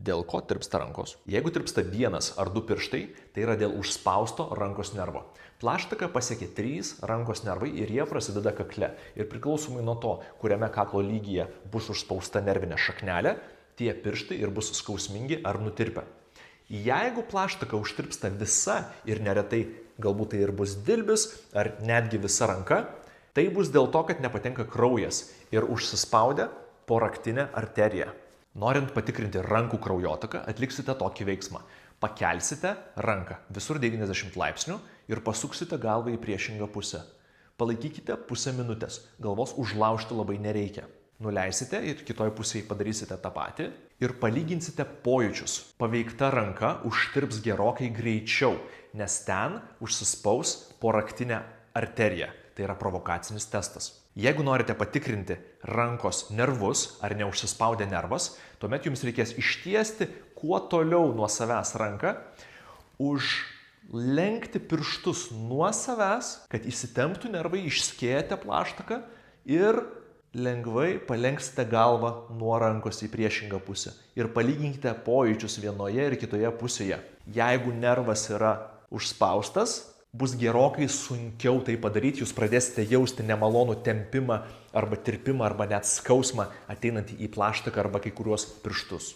Dėl ko tirpsta rankos? Jeigu tirpsta vienas ar du pirštai, tai yra dėl užspausto rankos nervo. Plaštaką pasiekia 3 rankos nervai ir jie prasideda kakle. Ir priklausomai nuo to, kuriame kaklo lygyje bus užspausta nervinė šaknelė, tie pirštai ir bus skausmingi ar nutirpę. Jeigu plaštaka užtirpsta visa ir neretai galbūt tai ir bus dilbis ar netgi visa ranka, tai bus dėl to, kad nepatenka kraujas ir užsispaudę po raktinę arteriją. Norint patikrinti rankų kraujotaką, atliksite tokį veiksmą. Pakelsite ranką visur 90 laipsnių ir pasuksite galvą į priešingą pusę. Palaikykite pusę minutės, galvos užlaužti labai nereikia. Nuleisite ir kitoj pusėje padarysite tą patį ir palyginsite pojūčius. Paveikta ranka užtirps gerokai greičiau, nes ten užsispaus po raktinę arteriją. Tai yra provokacinis testas. Jeigu norite patikrinti rankos nervus ar neužsispaudę nervas, tuomet jums reikės ištiesti kuo toliau nuo savęs ranką, užlenkti pirštus nuo savęs, kad įsitemptų nervai, išskėtę plaštaką ir lengvai palenksite galvą nuo rankos į priešingą pusę. Ir palyginkite pojūčius vienoje ir kitoje pusėje. Jeigu nervas yra užspaustas, bus gerokai sunkiau tai padaryti, jūs pradėsite jausti nemalonų tempimą arba tirpimą arba net skausmą ateinantį į plaštaką arba kai kuriuos pirštus.